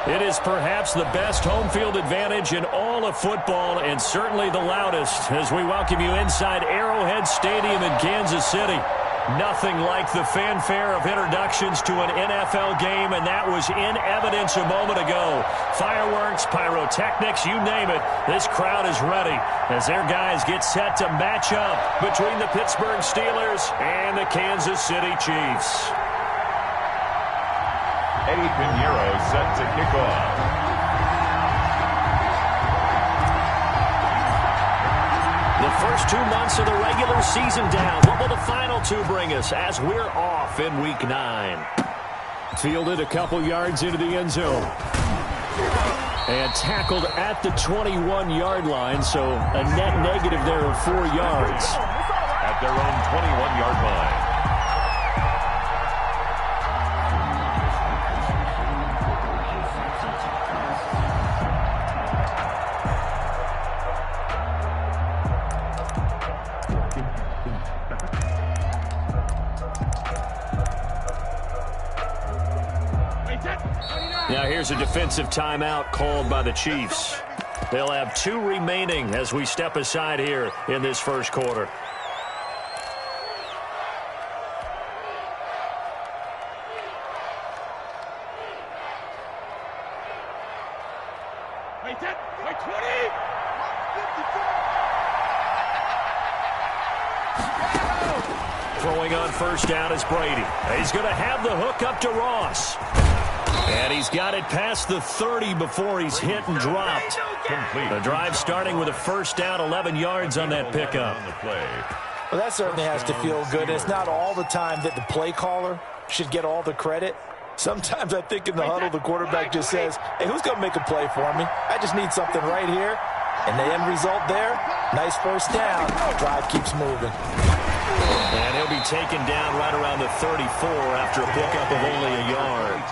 It is perhaps the best home field advantage in all of football and certainly the loudest as we welcome you inside Arrowhead Stadium in Kansas City. Nothing like the fanfare of introductions to an NFL game, and that was in evidence a moment ago. Fireworks, pyrotechnics, you name it. This crowd is ready as their guys get set to match up between the Pittsburgh Steelers and the Kansas City Chiefs. Eddie Pinheiro set to kick off. The first 2 months of the regular season down. What will the final two bring us as we're off in Week 9? Fielded a couple yards into the end zone. And tackled at the 21-yard line, so a net negative there of 4 yards. At their own 21-yard line. Now here's a defensive timeout called by the Chiefs. They'll have 2 remaining as we step aside here in this first quarter. Throwing on first down is Brady. He's going to have the hook up to Ross. And he's got it past the 30 before he's hit and dropped. The drive starting with a first down, 11 yards on that pickup. Well, that certainly has to feel good. It's not all the time that the play caller should get all the credit. Sometimes I think in the huddle, the quarterback just says, hey, who's going to make a play for me? I just need something right here. And the end result there, nice first down. Drive keeps moving. And he'll be taken down right around the 34 after a pickup of only a yard.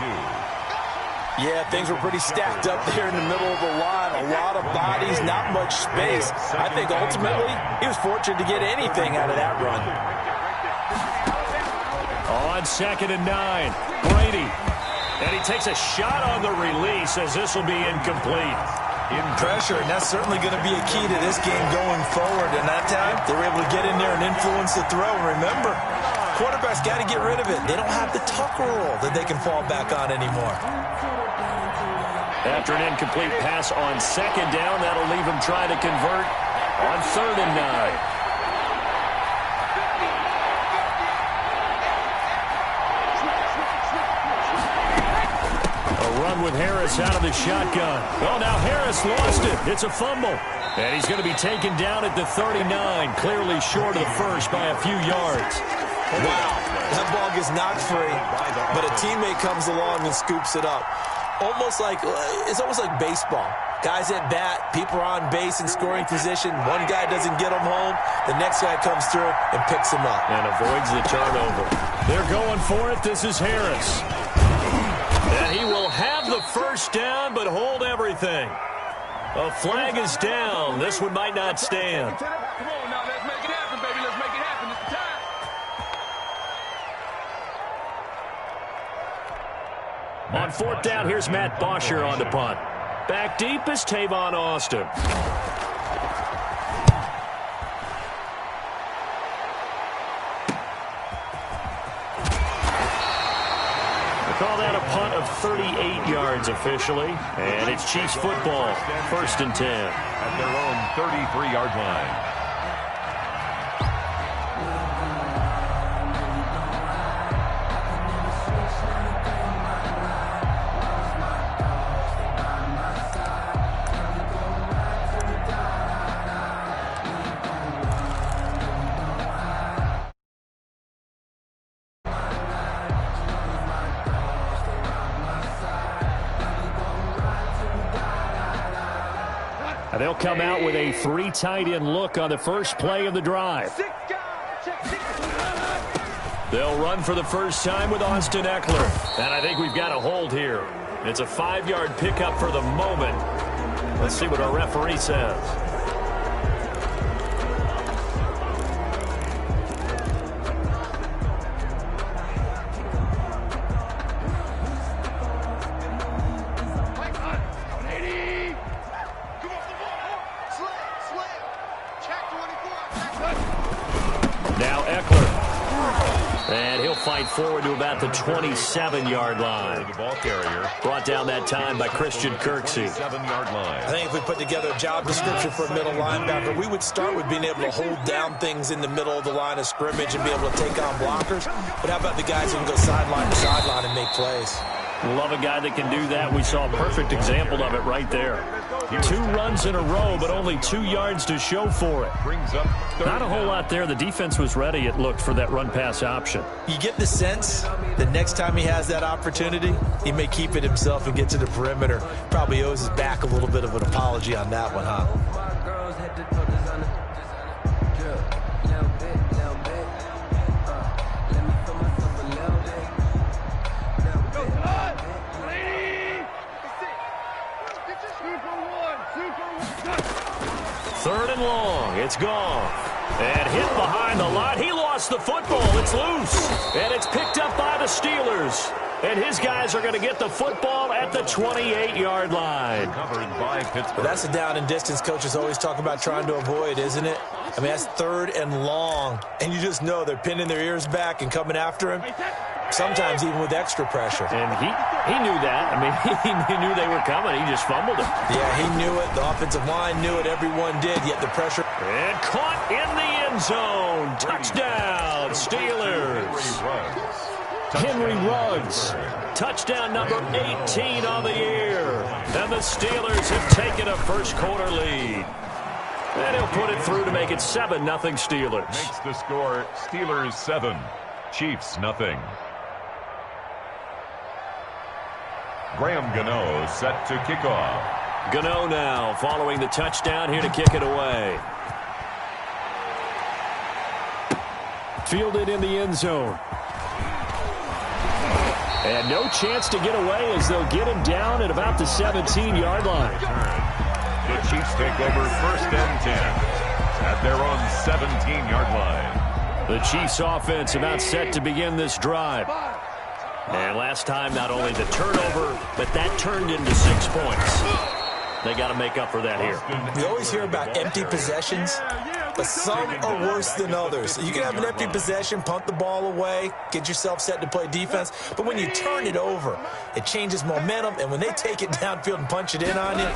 Yeah, things were pretty stacked up there in the middle of the line. A lot of bodies, not much space. I think ultimately he was fortunate to get anything out of that run. On 2nd and 9, Brady. And he takes a shot on the release as this will be incomplete. In pressure, and that's certainly going to be a key to this game going forward. And that time, they were able to get in there and influence the throw. Remember, quarterbacks got to get rid of it. They don't have the Tucker rule that they can fall back on anymore. After an incomplete pass on 2nd down, that'll leave him trying to convert on 3rd and 9. Run with Harris out of the shotgun. Oh, now Harris lost it. It's a fumble. And he's going to be taken down at the 39, clearly short of the first by a few yards. Wow, that ball gets knocked free, but a teammate comes along and scoops it up. It's almost like baseball. Guys at bat, people are on base in scoring position. One guy doesn't get him home. The next guy comes through and picks him up. And avoids the turnover. They're going for it. This is Harris. And he will have the first down, but hold everything. A flag is down. This one might not stand. Come on now, let's make it happen, baby. Let's make it happen. It's the time. On 4th down, here's Matt Bosher on the punt. Back deep is Tavon Austin. Call that a punt of 38 yards officially. And it's Chiefs football, 1st and 10. At their own 33-yard line. They'll come out with a 3 tight end look on the first play of the drive. They'll run for the first time with Austin Eckler. And I think we've got a hold here. It's a 5-yard pickup for the moment. Let's see what our referee says. fight forward to about the 27-yard line. The ball carrier. Brought down that time by Christian Kirksey. 7-yard line. I think if we put together a job description for a middle linebacker, we would start with being able to hold down things in the middle of the line of scrimmage and be able to take on blockers. But how about the guys who can go sideline to sideline and make plays? Love a guy that can do that. We saw a perfect example of it right there. 2 runs in a row, but only 2 yards to show for it. Brings up Not a whole lot there. The defense was ready, it looked, for that run-pass option. You get the sense that next time he has that opportunity, he may keep it himself and get to the perimeter. Probably owes his back a little bit of an apology on that one, huh? Third and long. It's gone. And hit behind the line. He lost the football. It's loose. And it's picked up by the Steelers. And his guys are going to get the football at the 28-yard line. covered by Pittsburgh. Well, that's the down and distance coaches always talk about trying to avoid, isn't it? I mean, that's third and long. And you just know they're pinning their ears back and coming after him. Sometimes even with extra pressure. And he knew that. I mean, he knew they were coming. He just fumbled it. Yeah, he knew it. The offensive line knew it. Everyone did. Yet the pressure. And caught in the end zone. Touchdown, Steelers. Henry Ruggs. Touchdown number 18 on the year. And the Steelers have taken a first quarter lead. And he'll put it through to make it 7-0 Steelers. Makes the score Steelers 7, Chiefs nothing. Graham Gano set to kick off. Gano now following the touchdown here to kick it away. Fielded in the end zone. And no chance to get away as they'll get him down at about the 17-yard line. The Chiefs take over first and 10 at their own 17-yard line. The Chiefs offense about set to begin this drive. And last time, not only the turnover, but that turned into 6 points. They got to make up for that here. We always hear about empty possessions, but some are worse than others. You can have an empty possession, punt the ball away, get yourself set to play defense, but when you turn it over, it changes momentum, and when they take it downfield and punch it in on you,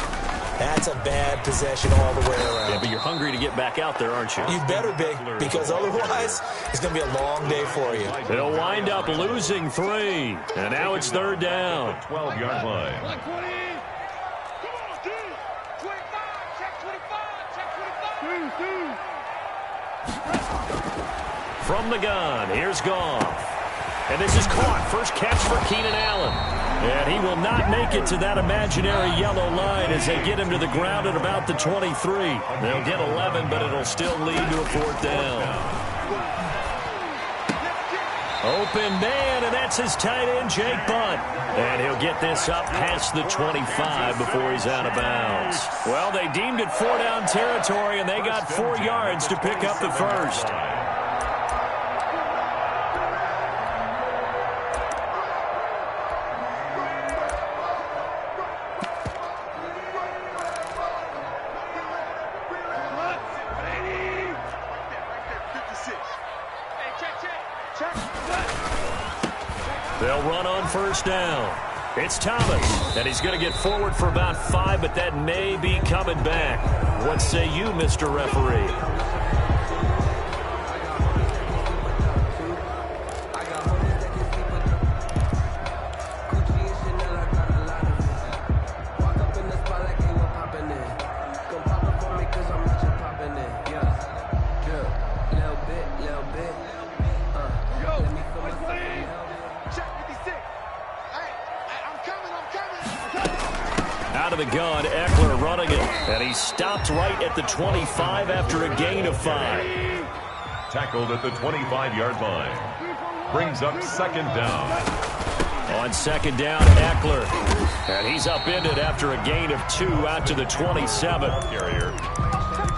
that's a bad possession all the way around. Yeah, but you're hungry to get back out there, aren't you? You better be, because otherwise, it's going to be a long day for you. They'll wind up losing 3, and now it's third down. 12-yard line. From the gun, here's Goff. And this is caught. First catch for Keenan Allen. And he will not make it to that imaginary yellow line as they get him to the ground at about the 23. They'll get 11, but it'll still lead to a fourth down. Open man, and that's his tight end, Jake Butt. And he'll get this up past the 25 before he's out of bounds. Well, they deemed it 4-down territory, and they got 4 yards to pick up the first. They'll run on first down. It's Thomas, and he's going to get forward for about 5, but that may be coming back. What say you, Mr. Referee? Out of the gun, Eckler running it, and he stopped right at the 25 after a gain of 5. Tackled at the 25-yard line. Brings up second down. On second down, Eckler. And he's upended after a gain of 2 out to the 27. Carrier.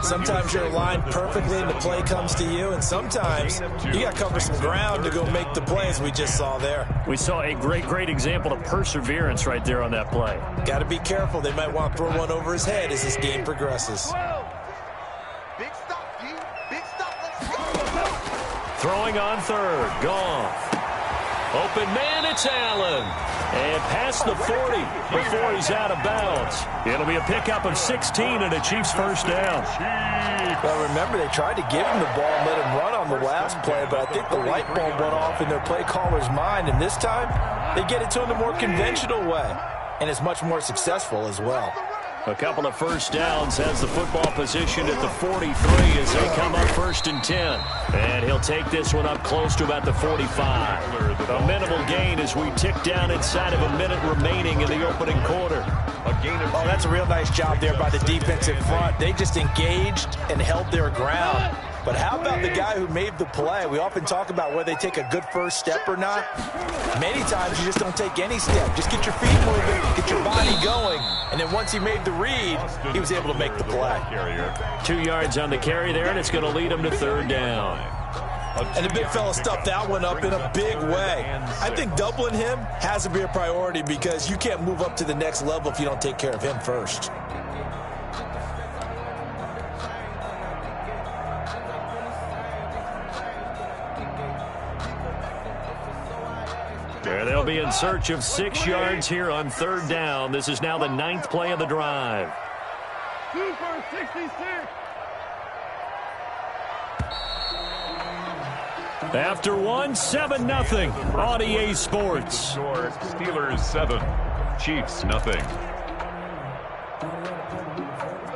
Sometimes you're aligned perfectly and the play comes to you, and sometimes you got to cover some ground to go make the plays we just saw there. We saw a great example of perseverance right there on that play. Got to be careful. They might want to throw one over his head as this game progresses. Big stop, G. Big stop. Let's go. Throwing on third. Goff. Open man, it's Allen. And past the 40 before he's out of bounds. It'll be a pickup of 16 and a Chiefs first down. Well, remember, they tried to give him the ball and let him run on the last play, but I think the light bulb went off in their play caller's mind, and this time they get it to him the more conventional way, and it's much more successful as well. A couple of first downs has the football position at the 43 as they come up 1st and 10. And he'll take this one up close to about the 45. A minimal gain as we tick down inside of a minute remaining in the opening quarter. Oh, that's a real nice job there by the defensive front. They just engaged and held their ground. But how about the guy who made the play? We often talk about whether they take a good first step or not. Many times you just don't take any step. Just get your feet moving, get your body going. And then once he made the read, he was able to make the play. 2 yards on the carry there, and it's going to lead him to 3rd down. And the big fella stuffed that one up in a big way. I think doubling him has to be a priority because you can't move up to the next level if you don't take care of him first. They'll be in search of 6 yards here on 3rd down. This is now the 9th play of the drive. 2 for 66. After 1, 7-0 on EA Sports. Steelers 7, Chiefs nothing.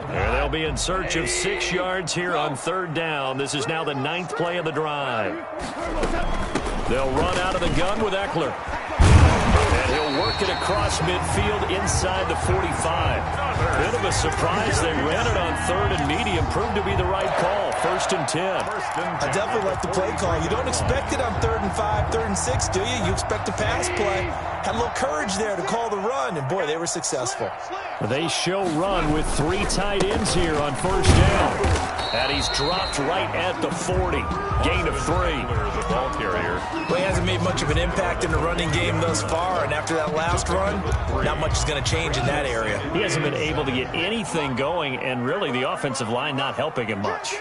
They'll be in search of 6 yards here on 3rd down. This is now the 9th play of the drive. They'll run out of the gun with Eckler. And he'll work it across midfield inside the 45. Bit of a surprise. They ran it on 3rd and medium. Proved to be the right call. 1st and 10. I definitely like the play call. You don't expect it on 3rd and 5, 3rd and 6, do you? You expect a pass play. Had a little courage there to call the run, and boy, they were successful. They show run with 3 tight ends here on 1st down. And he's dropped right at the 40. Gain of 3. The ball carrier. Well, he hasn't made much of an impact in the running game thus far, and after that last run, not much is going to change in that area. He hasn't been able to get anything going, and really the offensive line not helping him much.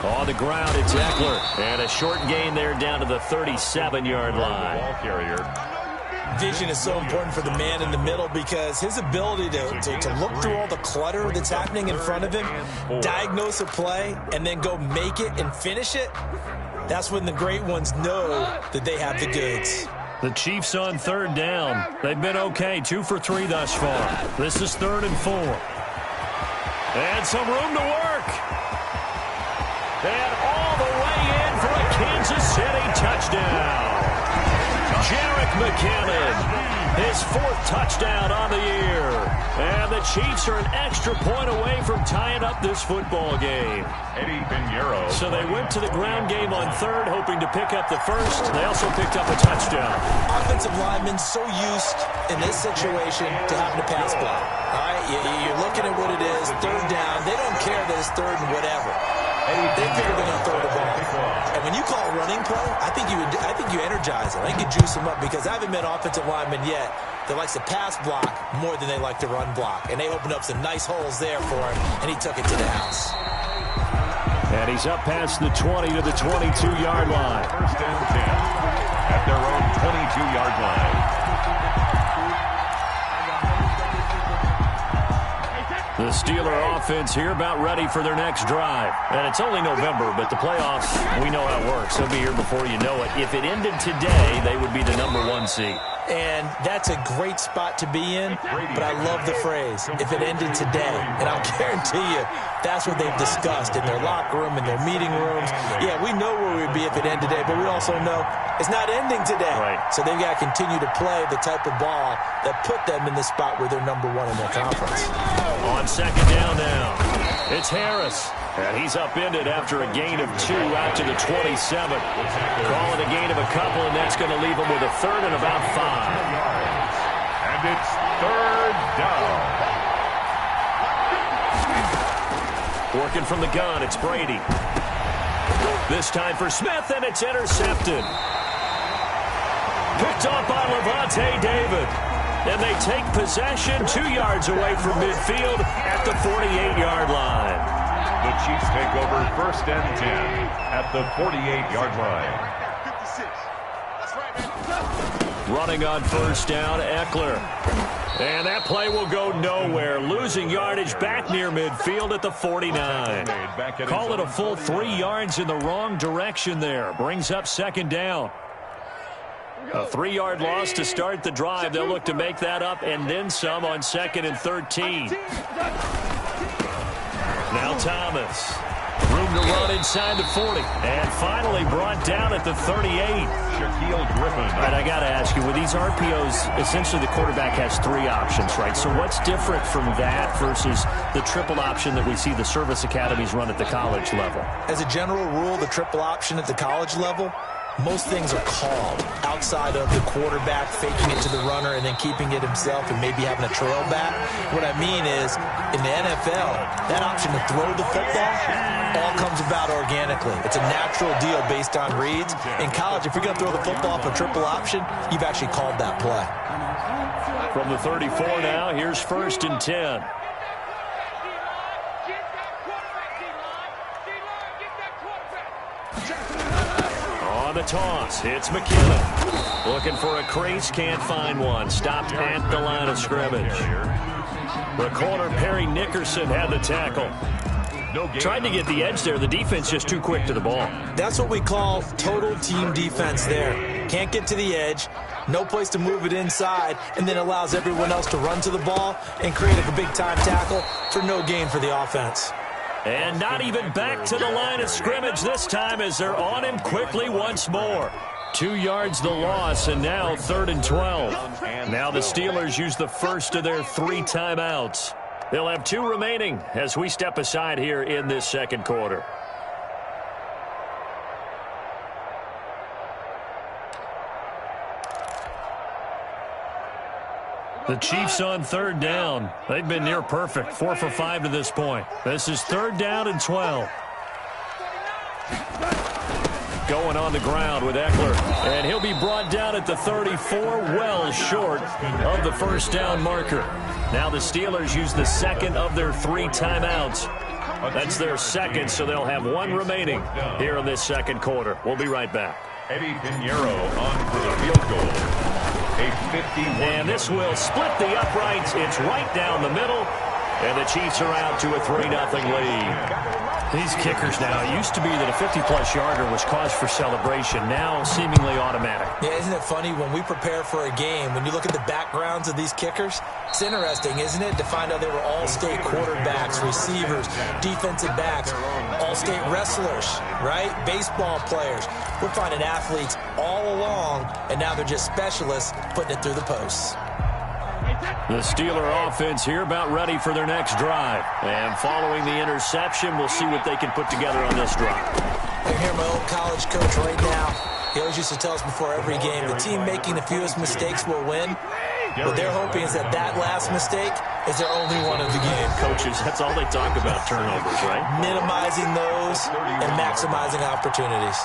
On the ground, it's Eckler. And a short gain there down to the 37-yard line. Ball carrier. Vision is so important for the man in the middle because his ability to look through all the clutter that's happening in front of him, diagnose a play, and then go make it and finish it, that's when the great ones know that they have the goods. The Chiefs on 3rd down. They've been okay, 2 for 3 thus far. This is 3rd and 4. And some room to work. And all the way in for a Kansas City touchdown. Jerick McKinnon, his 4th touchdown on the year. And the Chiefs are an extra point away from tying up this football game. Eddie Pinheiro. So they went to the ground game on 3rd, hoping to pick up the 1st. They also picked up a touchdown. Offensive linemen so used in this situation to having to pass block. All right, you're looking at what it is, 3rd down. They don't care that it's 3rd and whatever. They figure they're going to throw the ball. And when you call a running play, I think you energize them. I think you juice them up because I haven't met offensive linemen yet that likes to pass block more than they like to run block. And they opened up some nice holes there for him, and he took it to the house. And he's up past the 20 to the 22-yard line. 1st and 10 at their own 22-yard line. The Steeler offense here about ready for their next drive. And it's only November, but the playoffs, we know how it works. They'll be here before you know it. If it ended today, they would be the number 1 seed. And that's a great spot to be in, but I love the phrase, if it ended today. And I'll guarantee you, that's what they've discussed in their locker room, in their meeting rooms. Yeah, we know where we'd be if it ended today, but we also know it's not ending today. Right. So they've got to continue to play the type of ball that put them in the spot where they're number 1 in their conference. On 2nd down now, it's Harris. And he's upended after a gain of 2 out to the 27. Calling a gain of a couple, and that's going to leave him with a 3rd and about 5. And it's 3rd down. Working from the gun, it's Brady. This time for Smith, and it's intercepted. Picked off by Levante David. And they take possession 2 yards away from midfield at the 48-yard line. The Chiefs take over 1st and 10 at the 48-yard line. 56. That's Running on first down, Eckler. And that play will go nowhere. Losing yardage back near midfield at the 49. Call it a full 3 yards in the wrong direction there. Brings up second down. A 3-yard loss to start the drive. They'll look to make that up and then some on 2nd and 13. Now Thomas. Room to run inside the 40. And finally brought down at the 38. Shaquille Griffin. All right, I got to ask you, with these RPOs, essentially the quarterback has 3 options, right? So what's different from that versus the triple option that we see the service academies run at the college level? As a general rule, the triple option at the college level, most things are called outside of the quarterback faking it to the runner and then keeping it himself and maybe having a trail back. What I mean is, in the NFL, that option to throw the football all comes about organically. It's a natural deal based on reads. In college, if you're going to throw the football off a triple option, you've actually called that play. From the 34 now, here's 1st and 10. On the toss, it's McKinnon. Looking for a crease, can't find one. Stopped at the line of scrimmage. The corner, Perry Nickerson, had the tackle. Tried to get the edge there. The defense just too quick to the ball. That's what we call total team defense there. Can't get to the edge, no place to move it inside, and then allows everyone else to run to the ball and create a big-time tackle for no gain for the offense. And not even back to the line of scrimmage this time as they're on him quickly once more. 2 yards the loss, and now 3rd and 12. Now the Steelers use the first of their 3 timeouts. They'll have 2 remaining as we step aside here in this second quarter. The Chiefs on 3rd down. They've been near perfect, 4 for 5 to this point. This is 3rd down and 12. Going on the ground with Eckler. And he'll be brought down at the 34, well short of the first down marker. Now the Steelers use the second of their 3 timeouts. That's their second, so they'll have 1 remaining here in this second quarter. We'll be right back. Eddie Pinheiro on for the field goal. And this will split the uprights. It's right down the middle. And the Chiefs are out to a 3-0 lead. These kickers now, it used to be that a 50-plus yarder was cause for celebration. Now seemingly automatic. Yeah, isn't it funny when we prepare for a game, when you look at the backgrounds of these kickers, it's interesting, isn't it, to find out they were all-state quarterbacks, receivers, defensive backs, all-state wrestlers, right? Baseball players. We're finding athletes all along, and now they're just specialists putting it through the posts. The Steeler offense here about ready for their next drive. And following the interception, we'll see what they can put together on this drive. I hear my old college coach right now. He always used to tell us before every game, the team making the fewest mistakes will win. What they're hoping is that last mistake is their only one of the game. Coaches, that's all they talk about, turnovers, right? Minimizing those and maximizing opportunities.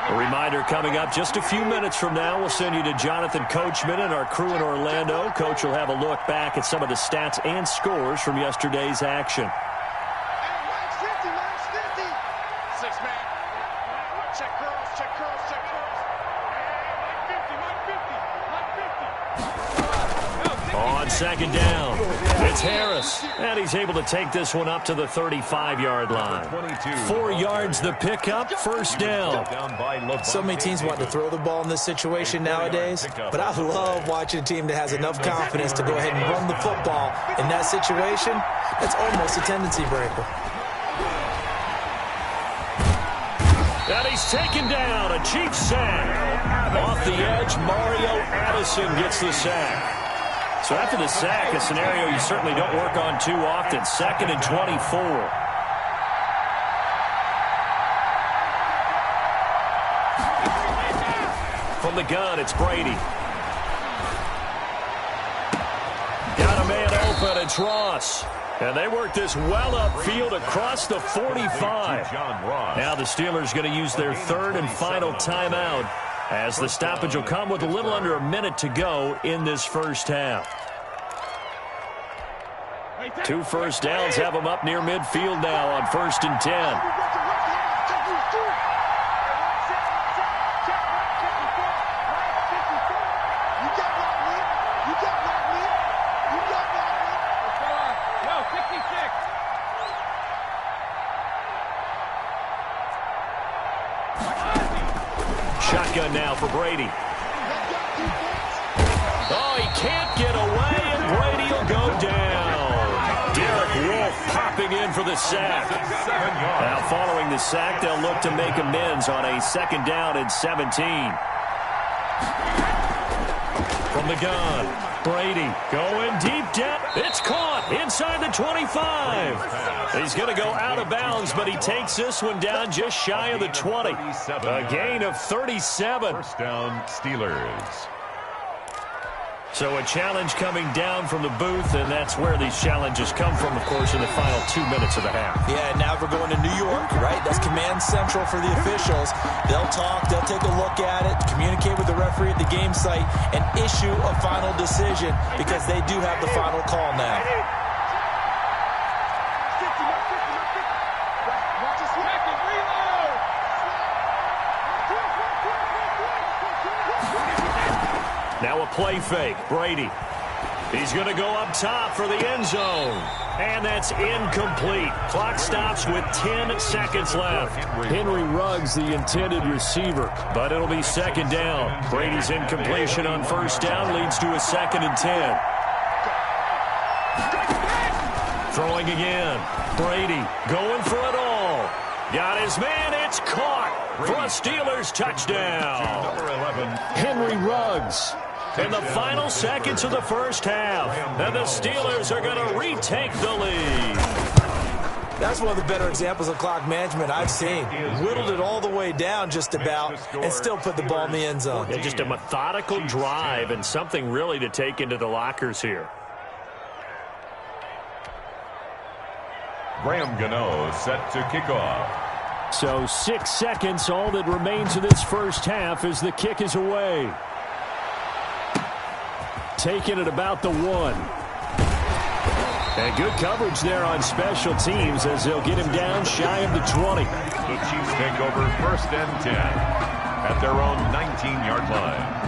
A reminder coming up just a few minutes from now, we'll send you to Jonathan Coachman and our crew in Orlando. Coach will have a look back at some of the stats and scores from yesterday's action. On 2nd down, it's Harris, and he's able to take this one up to the 35-yard line. 4 yards the pickup, 1st down. So many teams want to throw the ball in this situation nowadays, but I love watching a team that has enough confidence to go ahead and run the football. In that situation, that's almost a tendency breaker. And he's taken down, a Chiefs sack. Off the edge, Mario Addison gets the sack. So after the sack, a scenario you certainly don't work on too often. 2nd and 24. From the gun, it's Brady. Got a man open, it's Ross. And they work this well upfield across the 45. Now the Steelers going to use their 3rd and final timeout, as the stoppage will come with a little under a minute to go in this first half. 2 first downs have them up near midfield now on 1st and 10. You got that, man. You got that, man. You got that, man. Yo, 66. Shotgun now for Brady. Oh, he can't get away, and Brady will go down. Derek Wolfe popping in for the sack. Now, following the sack, they'll look to make amends on a 2nd down and 17. From the gun, Brady going deep down. It's caught inside the 25. He's going to go out of bounds, but he takes this one down just shy of the 20. A gain of 37. First down, Steelers. So a challenge coming down from the booth, and that's where these challenges come from, of course, in the final 2 minutes of the half. Yeah, now we're going to New York, right? That's command central for the officials. They'll talk, they'll take a look at it, communicate with the referee at the game site, and issue a final decision because they do have the final call now. Now a play fake. Brady. He's going to go up top for the end zone. And that's incomplete. Clock stops with 10 seconds left. Henry Ruggs, the intended receiver, but it'll be 2nd down. Brady's incompletion on 1st down leads to a 2nd and 10. Throwing again. Brady going for it all. Got his man. It's caught for a Steelers touchdown. Number 11. Henry Ruggs. In the final seconds of the first half. And the Steelers are going to retake the lead. That's one of the better examples of clock management I've seen. Whittled it all the way down just about and still put the ball in the end zone. Yeah, just a methodical drive and something really to take into the lockers here. Graham Gano set to kick off. So 6 seconds, all that remains of this first half as the kick is away. Taking it about the 1. And good coverage there on special teams as they'll get him down shy of the 20. The Chiefs take over 1st and 10 at their own 19-yard line.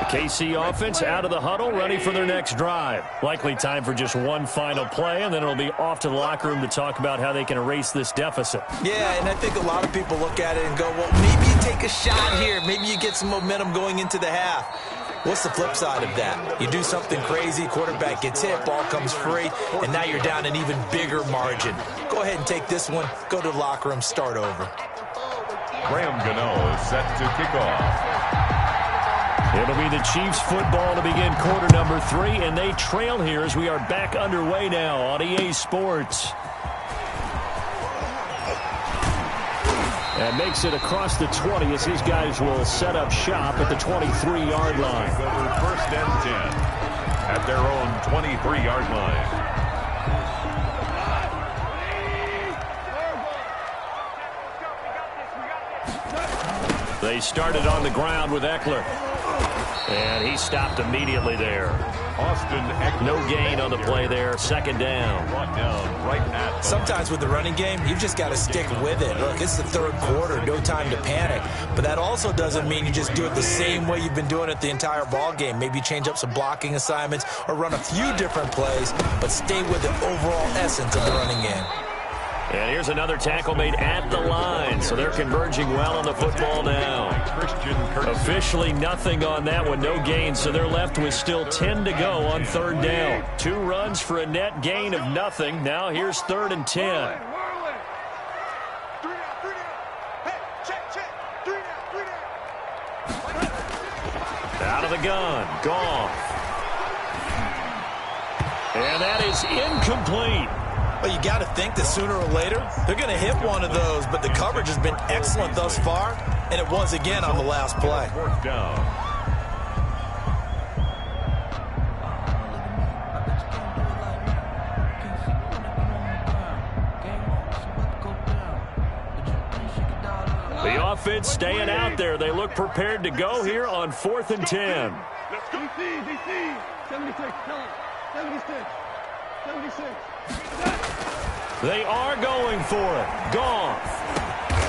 KC offense out of the huddle, ready for their next drive. Likely time for just one final play, and then it'll be off to the locker room to talk about how they can erase this deficit. Yeah, and I think a lot of people look at it and go, well, maybe you take a shot here. Maybe you get some momentum going into the half. What's the flip side of that? You do something crazy, quarterback gets hit, ball comes free, and now you're down an even bigger margin. Go ahead and take this one, go to the locker room, start over. Graham Gano set to kick off. It'll be the Chiefs football to begin quarter number 3, and they trail here as we are back underway now on EA Sports. And makes it across the 20 as these guys will set up shop at the 23-yard line. 1st and 10 at their own 23-yard line. They started on the ground with Eckler. And he stopped immediately there. Austin Eckler. No gain on the play there. 2nd down. Brought down right at. Sometimes with the running game, you've just got to stick with it. Look, it's the 3rd quarter. No time to panic. But that also doesn't mean you just do it the same way you've been doing it the entire ball game. Maybe change up some blocking assignments or run a few different plays, but stay with the overall essence of the running game. And here's another tackle made at the line, so they're converging well on the football now. Officially nothing on that one, no gain, so they're left with still 10 to go on 3rd down. 2 runs for a net gain of nothing. Now here's 3rd and 10. Out of the gun, Goff. And that is incomplete. Well, you got to think that sooner or later, they're going to hit one of those, but the coverage has been excellent thus far, and it was again on the last play. 4th down. The offense staying out there. They look prepared to go here on 4th and 10. Let's go. DC, 76, tell him. 76. They are going for it. Gone.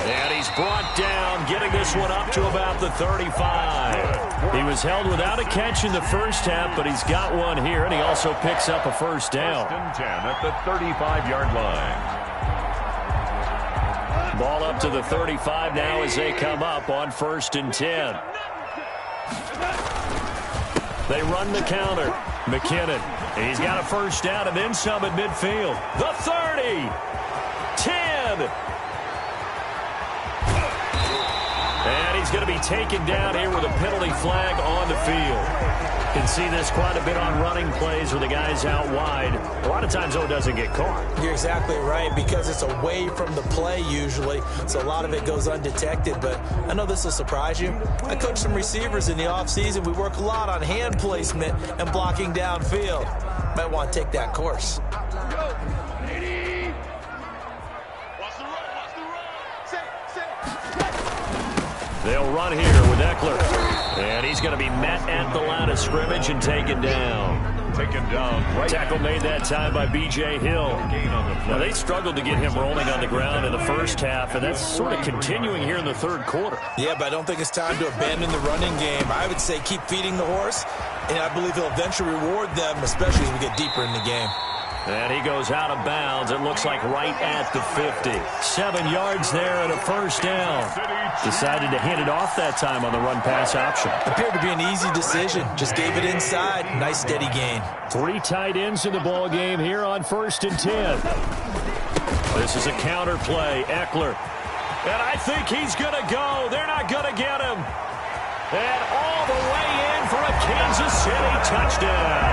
And he's brought down, getting this one up to about the 35. He was held without a catch in the first half, but he's got one here, and he also picks up a first down. First and 10 at the 35-yard line. Ball up to the 35 now as they come up on 1st and 10. They run the counter. McKinnon. He's got a first down and then some at midfield. The 30. 10. And he's going to be taken down here with a penalty flag on the field. Can see this quite a bit on running plays where the guy's out wide. A lot of times, though, it doesn't get caught. You're exactly right, because it's away from the play usually, so a lot of it goes undetected. But I know this will surprise you. I coach some receivers in the offseason. We work a lot on hand placement and blocking downfield. Might want to take that course. They'll run here with Eckler. And he's going to be met at the line of scrimmage and taken down. Taken down. Right. Tackle made that time by B.J. Hill. Now, they struggled to get him rolling on the ground in the first half, and that's sort of continuing here in the third quarter. Yeah, but I don't think it's time to abandon the running game. I would say keep feeding the horse, and I believe he'll eventually reward them, especially as we get deeper in the game. And he goes out of bounds. It looks like right at the 50. 7 yards there and a first down. Decided to hand it off that time on the run-pass option. Appeared to be an easy decision. Just gave it inside. Nice steady gain. 3 tight ends in the ball game here on 1st and 10. This is a counter play. Eckler. And I think he's going to go. They're not going to get him. And all the way in for a Kansas City touchdown.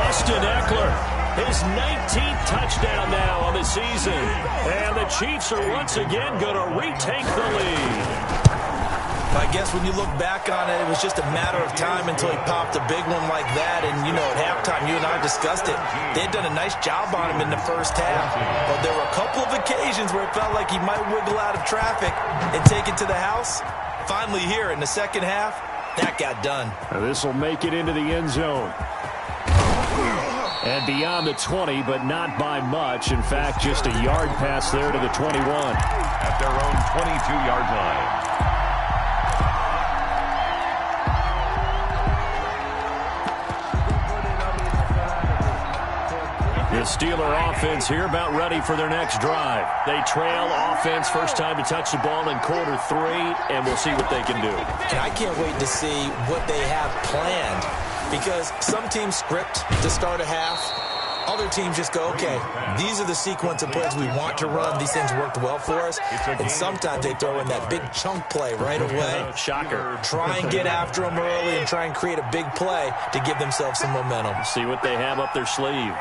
Austin Eckler. His 19th touchdown now on the season. And the Chiefs are once again going to retake the lead. I guess when you look back on it, it was just a matter of time until he popped a big one like that. And, you know, at halftime, you and I discussed it. They had done a nice job on him in the first half. But there were a couple of occasions where it felt like he might wiggle out of traffic and take it to the house. Finally here in the second half, that got done. This will make it into the end zone. And beyond the 20, but not by much. In fact, just a yard pass there to the 21. At their own 22-yard line. The Steeler offense here about ready for their next drive. They trail offense, first time to touch the ball in quarter 3, and we'll see what they can do. And I can't wait to see what they have planned. Because some teams script to start a half. Other teams just go, okay, these are the sequence of plays we want to run. These things worked well for us. And sometimes they throw in that big chunk play right away. Shocker. Try and get after them early and try and create a big play to give themselves some momentum. See what they have up their sleeve.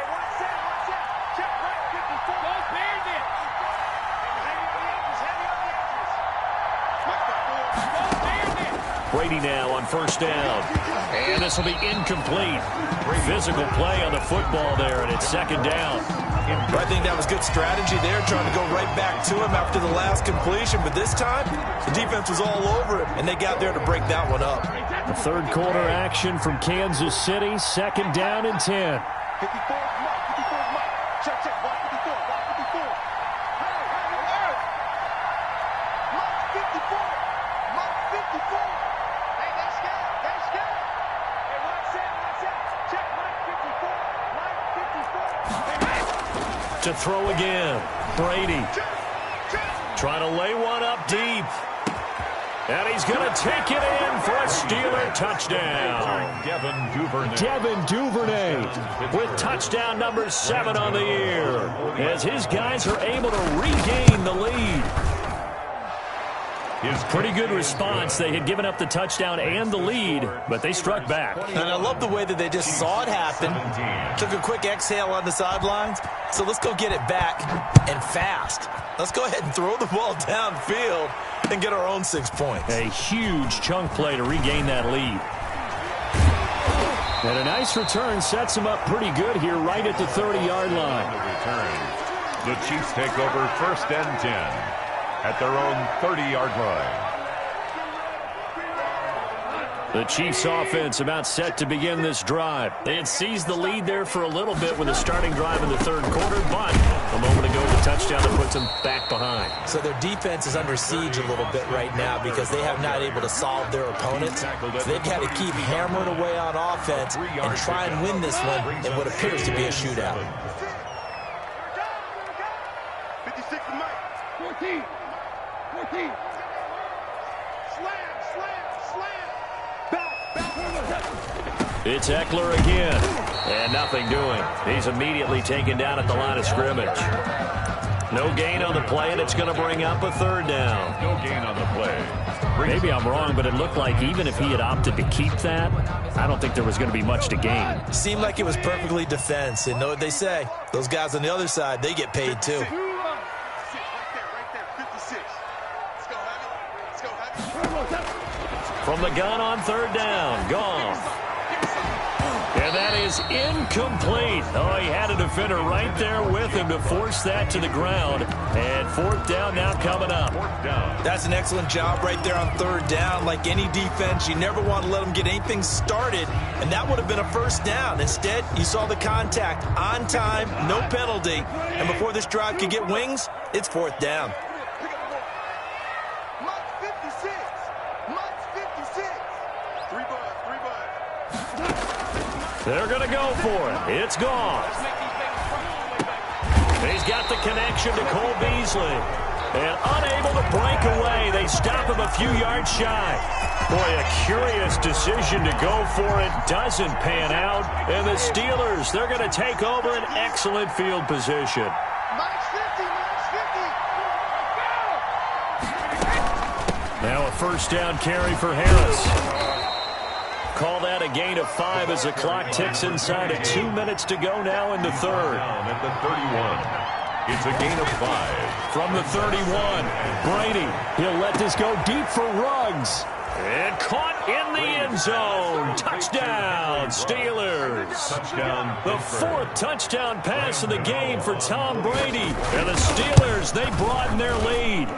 Brady now on first down. And this will be incomplete. Physical play on the football there, and it's second down. I think that was good strategy there, trying to go right back to him after the last completion. But this time, the defense was all over it, and they got there to break that one up. The third quarter action from Kansas City, second down and 10. 54, check, block 54, block 54. Block 54, block 54. Hey, they scared. Hey, watch that. Check, block 54, block 54. To throw again, Brady. Trying to lay one up deep. And he's going to take it in for a Steeler touchdown. Devin Duvernay with touchdown number 7 on the year as his guys are able to regain the lead. Pretty good response. They had given up the touchdown and the lead, but they struck back. And I love the way that they just saw it happen. Took a quick exhale on the sidelines. So let's go get it back and fast. Let's go ahead and throw the ball downfield and get our own 6 points. A huge chunk play to regain that lead. And a nice return sets him up pretty good here right at the 30-yard line. The Chiefs take over first and 10 at their own 30-yard line. The Chiefs offense about set to begin this drive. They had seized the lead there for a little bit with a starting drive in the third quarter, but a moment ago the touchdown that puts them back behind. So their defense is under siege a little bit right now because they have not able to solve their opponents. So they've got to keep hammering away on offense and try and win this one in what appears to be a shootout. 56 to Mike. 14. 14. It's Eckler again, and nothing doing. He's immediately taken down at the line of scrimmage. No gain on the play, and it's going to bring up a third down. No gain on the play. Maybe I'm wrong, but it looked like even if he had opted to keep that, I don't think there was going to be much to gain. Seemed like it was perfectly defense, and know what they say. Those guys on the other side, they get paid too. Right there, 56. Let's go, Javi. From the gun on third down, gone. And that is incomplete. Oh, he had a defender right there with him to force that to the ground. And fourth down now coming up. That's an excellent job right there on third down. Like any defense, you never want to let them get anything started, and that would have been a first down. Instead, you saw the contact on time, no penalty, and before this drive could get wings, it's fourth down. They're going to go for it. It's gone. He's got the connection to Cole Beasley. And unable to break away, they stop him a few yards shy. Boy, a curious decision to go for it. Doesn't pan out. And the Steelers, they're going to take over an excellent field position. Now a first down carry for Harris. Call that a gain of 5 as the clock ticks inside of 2 minutes to go now in the third. Down at the 31. It's a gain of 5. From the 31, Brady, he'll let this go deep for Ruggs. And caught in the end zone. Touchdown, Steelers. Touchdown. The fourth touchdown pass of the game for Tom Brady. And the Steelers, they broaden their lead.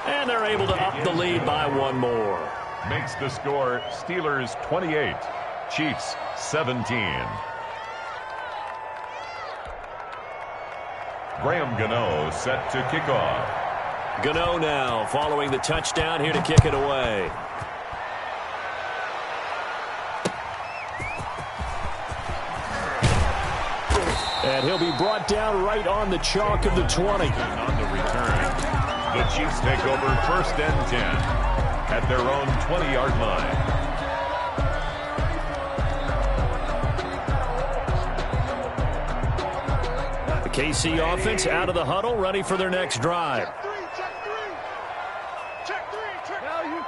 And they're able to up the lead by one more. Makes the score Steelers 28, Chiefs 17. Graham Gano set to kick off. Gano now following the touchdown here to kick it away. And he'll be brought down right on the chalk of the 20. On the return, the Chiefs take over first and 10. At their own 20-yard line. The KC offense out of the huddle, ready for their next drive. Check three. Value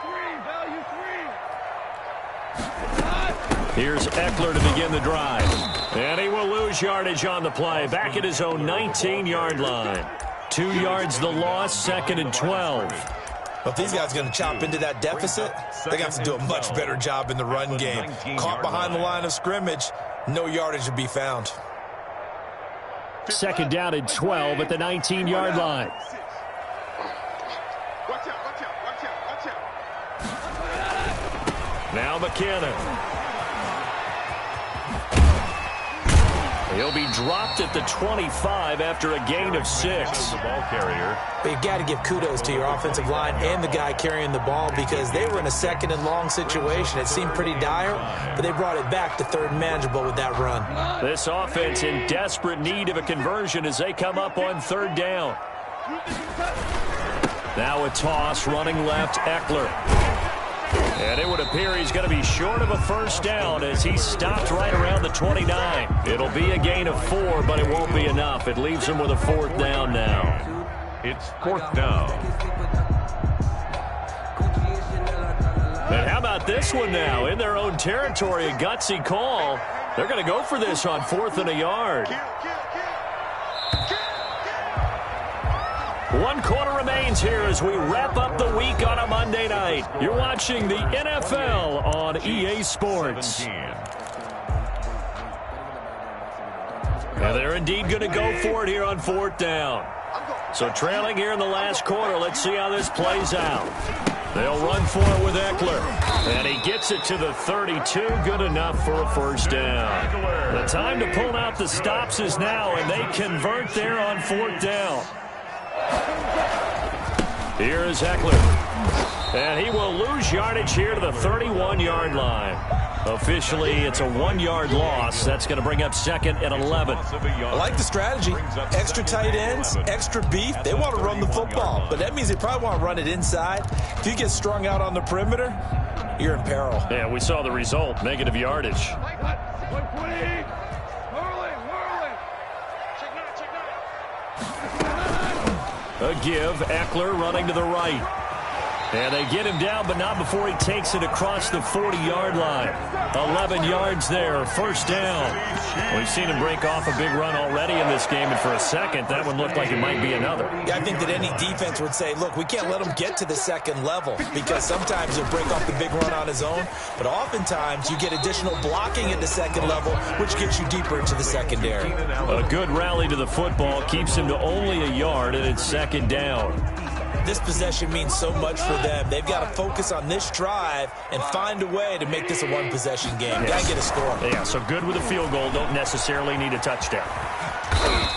three. Here's Eckler to begin the drive. And he will lose yardage on the play. Back at his own 19-yard line. 2 yards the loss, second and 12. But if these guys are going to chop into that deficit, they're going to have to do a much better job in the run game. Caught behind the line of scrimmage, no yardage to be found. Second down and 12 at the 19-yard line. Watch out. Now McKinnon. He'll be dropped at the 25 after a gain of 6. The ball carrier. But you got to give kudos to your offensive line and the guy carrying the ball because they were in a second and long situation. It seemed pretty dire, but they brought it back to third and manageable with that run. This offense in desperate need of a conversion as they come up on third down. Now a toss running left, Eckler. And it would appear he's going to be short of a first down as he stopped right around the 29. It'll be a gain of 4, but it won't be enough. It leaves him with a fourth down now. It's fourth down. And how about this one now? In their own territory, a gutsy call. They're going to go for this on 4th and a yard. 1 quarter remains here as we wrap up the week on a Monday night. You're watching the NFL on EA Sports. 17. And they're indeed going to go for it here on 4th down. So trailing here in the last quarter, let's see how this plays out. They'll run for it with Eckler. And he gets it to the 32. Good enough for a first down. The time to pull out the stops is now, and they convert there on 4th down. Here is Eckler. And he will lose yardage here to the 31-yard line. Officially, it's a 1-yard loss. That's going to bring up 2nd and 11. I like the strategy. Extra tight ends, extra beef. They want to run the football, but that means they probably want to run it inside. If you get strung out on the perimeter, you're in peril. Yeah, we saw the result, negative yardage. A give, Eckler running to the right. And they get him down, but not before he takes it across the 40-yard line. 11 yards there, first down. We've seen him break off a big run already in this game, and for a second, that one looked like it might be another. Yeah, I think that any defense would say, look, we can't let him get to the second level, because sometimes he'll break off the big run on his own, but oftentimes you get additional blocking at the second level, which gets you deeper into the secondary. A good rally to the football keeps him to only a yard, and it's 2nd down. This possession means so much for them. They've got to focus on this drive and find a way to make this a one-possession game. Got to get a score. Yeah, so good with a field goal. Don't necessarily need a touchdown.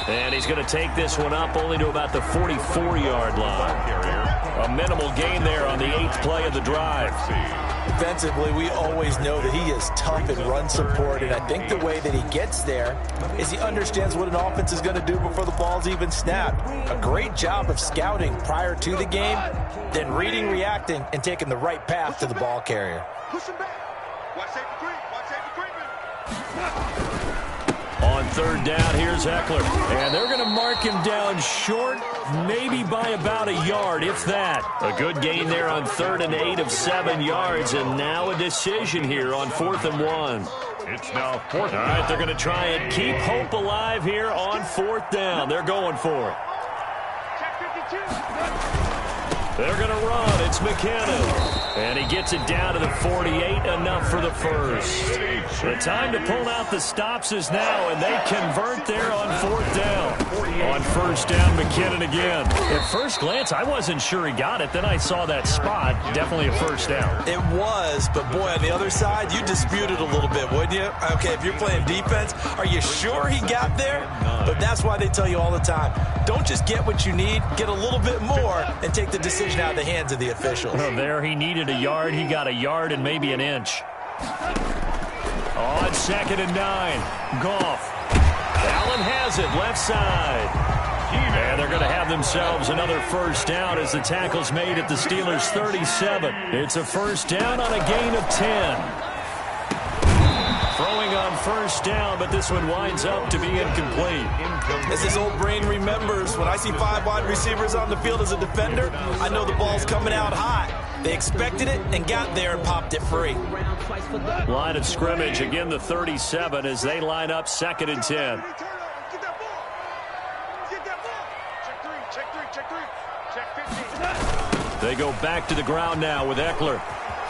And he's going to take this one up only to about the 44-yard line. A minimal gain there on the 8th play of the drive. Defensively, we always know that he is tough in run support, and I think the way that he gets there is he understands what an offense is going to do before the ball's even snapped. A great job of scouting prior to the game, then reading, reacting, and taking the right path to the ball carrier. Push him back. Watch safety creep. Watch safety creeping. On 3rd down, here's Eckler. And they're going to mark him down short, maybe by about a yard, if that. A good gain there on 3rd and 8 of 7 yards, and now a decision here on 4th and 1. It's now 4th. All right, they're going to try and keep hope alive here on 4th down. They're going for it. Check 52. They're going to run. It's McKinnon. And he gets it down to the 48, enough for the first. The time to pull out the stops is now, and they convert there on 4th down. On 1st down, McKinnon again. At first glance, I wasn't sure he got it. Then I saw that spot. Definitely a first down. It was, but boy, on the other side, you dispute it a little bit, wouldn't you? Okay, if you're playing defense, are you sure he got there? But that's why they tell you all the time, don't just get what you need, get a little bit more, and take the decision out of the hands of the officials. Well, there he needed a yard. He got a yard and maybe an inch. On 2nd and 9, Goff. Allen has it, left side. And they're going to have themselves another first down as the tackle's made at the Steelers' 37. It's a first down on a gain of 10. Throwing on 1st down, but this one winds up to be incomplete. As his old brain remembers, when I see 5 wide receivers on the field as a defender, I know the ball's coming out hot. They expected it and got there and popped it free. Line of scrimmage, again the 37 as they line up 2nd and 10. Get that ball. Get that ball. Check 3. Check 15. They go back to the ground now with Eckler.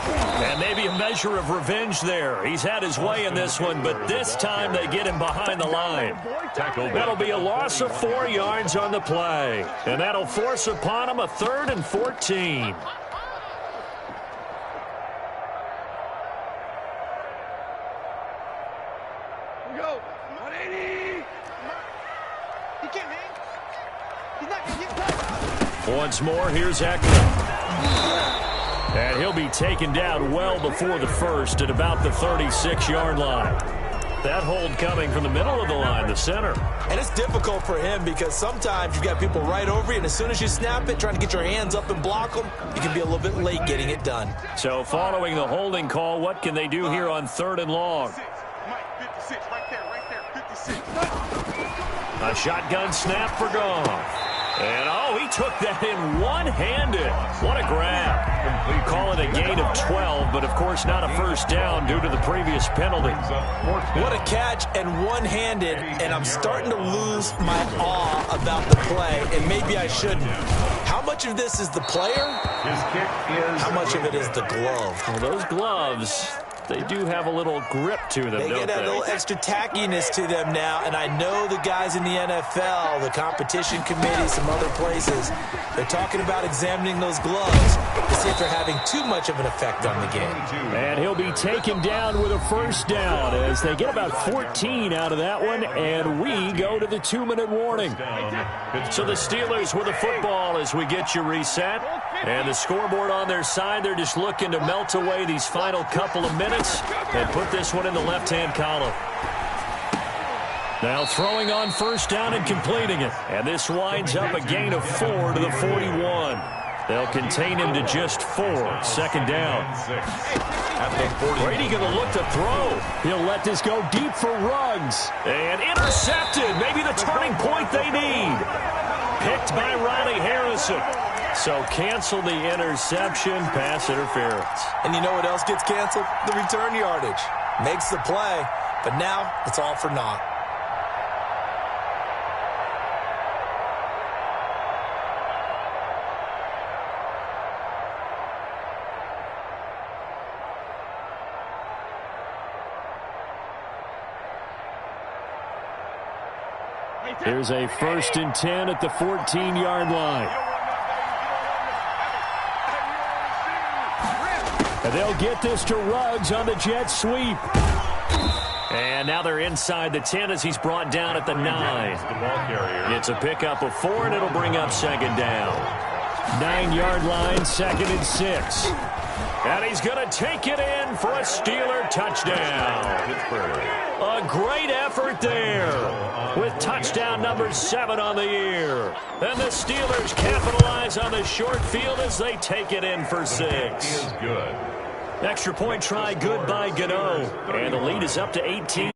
And maybe a measure of revenge there. He's had his way in this one, but this time they get him behind the line. That'll be a loss of 4 yards on the play. And that'll force upon him a 3rd and 14. Go. 180. He can't hang. He's not going to get touched. Once more, here's Eckler. And he'll be taken down well before the first at about the 36-yard line. That hold coming from the middle of the line, the center. And it's difficult for him because sometimes you've got people right over you, and as soon as you snap it, trying to get your hands up and block them, you can be a little bit late getting it done. So following the holding call, what can they do here on 3rd and long? Mike, 56, right there, 56. A shotgun snap for Goff. And, oh, he took that in one-handed. What a grab. We call it a gain of 12, but, of course, not a first down due to the previous penalty. What a catch and one-handed, and I'm starting to lose my awe about the play, and maybe I shouldn't. How much of this is the player? His kick is How much of it is the glove? Well, those gloves, They do have a little grip to them, They don't get a they? little extra tackiness to them now, and I know the guys in the NFL, the competition committee, some other places, they're talking about examining those gloves to see if they're having too much of an effect on the game. And he'll be taken down with a first down as they get about 14 out of that one, and we go to the 2-minute warning. So the Steelers with the football as we get you reset. And the scoreboard on their side, they're just looking to melt away these final couple of minutes and put this one in the left-hand column. Now throwing on first down and completing it. And this winds up a gain of 4 to the 41. They'll contain him to just 4. Second down. Brady going to look to throw. He'll let this go deep for Ruggs. And intercepted. Maybe the turning point they need. Picked by Ronnie Harrison. So cancel the interception, pass interference. And you know what else gets canceled? The return yardage. Makes the play, but now it's all for naught. Here's a 1st and 10 at the 14-yard line. And they'll get this to Ruggs on the jet sweep. And now they're inside the 10 as he's brought down at the 9. It's a pickup of 4, and it'll bring up second down. 9-yard line, 2nd and 6. And he's going to take it in for a Steeler touchdown. A great effort there with touchdown number 7 on the year. And the Steelers capitalize on the short field as they take it in for 6. Good. Extra point try good by Gano. And the lead is up to 18